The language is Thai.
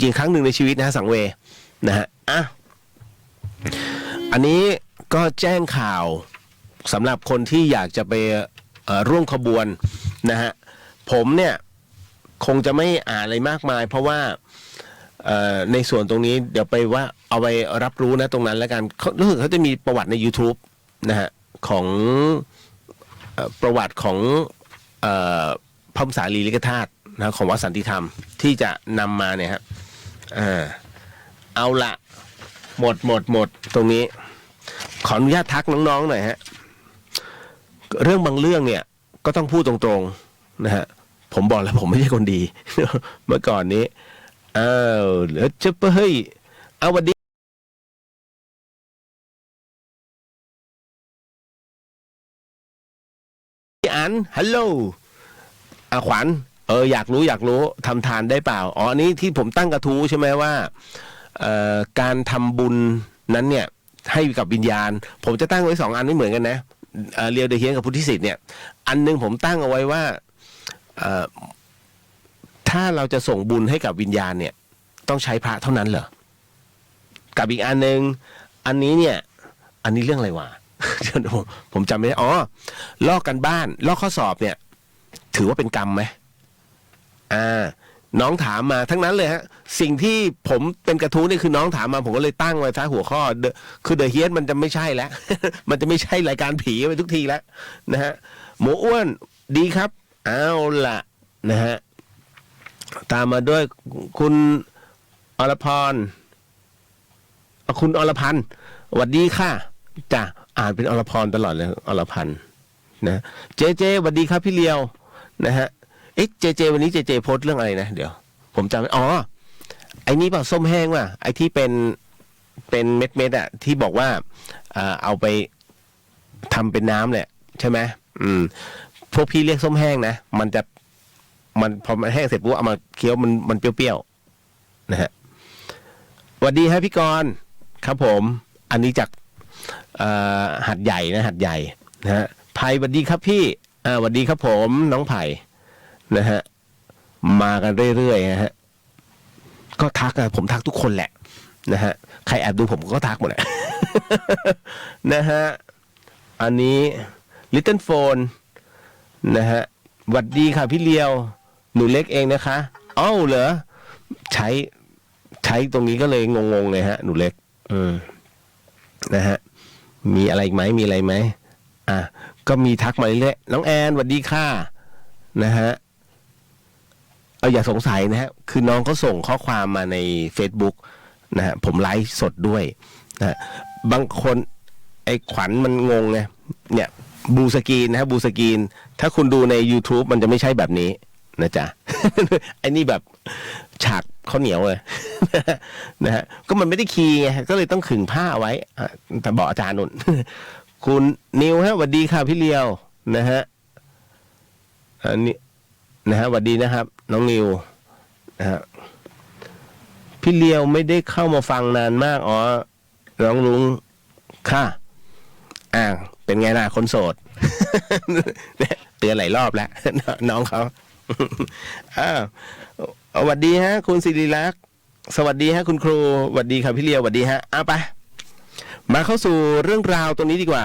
จริงครั้งหนึ่งในชีวิตนะสังเวนะฮะอันนี้ก็แจ้งข่าวสำหรับคนที่อยากจะไปร่วมขบวนนะฮะผมเนี่ยคงจะไม่อ่านอะไรมากมายเพราะว่าในส่วนตรงนี้เดี๋ยวไปว่าเอาไปรับรู้นะตรงนั้นแล้วกันรู้สึกเขาจะมีประวัติใน YouTube นะฮะของประวัติของพระมสารีริกธาตุนะของวัดสันติธรรมที่จะนำมาเนี่ยฮะเอาละหมดตรงนี้ขออนุญาตทักน้องๆหน่อยฮะเรื่องบางเรื่องเนี่ยก็ต้องพูดตรงๆนะฮะผมบอกแล้วผมไม่ใช่คนดี เมื่อก่อนนี้แล้วจะเฮ้ยเอาวันนี้อันฮัลโหลขวัญอยากรู้ทำทานได้เปล่าอันนี้ที่ผมตั้งกระทู้ใช่ไหมว่าการทำบุญนั้นเนี่ยให้กับวิญญาณผมจะตั้งไว้2 อันไม่เหมือนกันนะเรียวเดเฮียนกับพุทธิสิทธิ์เนี่ยอันนึงผมตั้งเอาไว้ว่าถ้าเราจะส่งบุญให้กับวิญญาณเนี่ยต้องใช้พระเท่านั้นเหรอกับอีกอันนึงอันนี้เนี่ยอันนี้เรื่องอะไรวะ ผมจำไม่ได้ลอกกันบ้านลอกข้อสอบเนี่ยถือว่าเป็นกรรมไหมน้องถามมาทั้งนั้นเลยฮะสิ่งที่ผมเป็นกระทู้นี่คือน้องถามมาผมก็เลยตั้งไว้ท้ายหัวข้อคือเดอะเฮียนมันจะไม่ใช่แล้ว มันจะไม่ใช่รายการผีไปทุกทีแล้วนะฮะหมูอ้วนดีครับเอาล่ะนะฮะตามมาด้วยคุณอรพรคุณอรพันธ์สวัสดีค่ะจ้ะอ่านเป็นอรพรตลอดเลยอรพันธ์นะเจสวัสดีครับพี่เลียวนะฮะเจวันนี้เจโพสเรื่องอะไรนะเดี๋ยวผมจำไอ้นี่เปล่าส้มแห้งว่ะไอ้ที่เป็นเม็ดอะที่บอกว่าเอาไปทำเป็นน้ำเนี่ยใช่ไหมพวกพี่เรียกส้มแห้งนะมันพอมันแห้งเสร็จปุ๊บเอามาเคี้ยวมันเปรี้ยวๆนะฮะสวัสดีฮะพี่กรณ์ครับผมอันนี้จากหัดใหญ่นะหัดใหญ่นะฮะไผ่สวัสดีครับพี่สวัสดีครับผมน้องไผ่นะฮะมากันเรื่อยๆนะฮะก็ทักผมทักทุกคนแหละนะฮะใครแอบดูผมก็ทักหมดแหละ นะฮะอันนี้ Little Phone นะฮะหวัดดีค่ะพี่เลียวหนูเล็กเองนะคะเหรอใช้ตรงนี้ก็เลยงงๆเลยฮะหนูเล็กนะฮะมีอะไรอีกไหมมีอะไรไหมก็มีทักมาเรื่อยๆน้องแอนหวัดดีค่ะนะฮะอย่าสงสัยนะฮะคือน้องเขาส่งข้อความมาใน Facebook นะฮะผมไลฟ์สดด้วยนะบางคนไอ้ขวัญมันงงไงเนี่ยบูสกรีนนะฮะบูสกรีนถ้าคุณดูใน YouTube มันจะไม่ใช่แบบนี้นะจ๊ะ ไอ้นี่แบบฉากข้าวเหนียวเลยนะฮะก็มันไม่ได้คีย์ไงก็เลยต้องขึงผ้าไว้แต่บอกอาจารย์นุ่น คุณนิวฮะสวัสดีค่ะพี่เลียวนะฮะอันนี้นะฮะสวัสดีนะครับน้องนิวนะฮะพี่เลียวไม่ได้เข้ามาฟังนานมากน้องลุงค่ะเป็นไงล่ะคนโสด เตือนหลายรอบแล้ว น้องเขาสวัสดีฮะคุณศิริลักษณ์สวัสดีฮะคุณครูสวัสดีครับพี่เลียวสวัสดีฮะไปมาเข้าสู่เรื่องราวตรงนี้ดีกว่า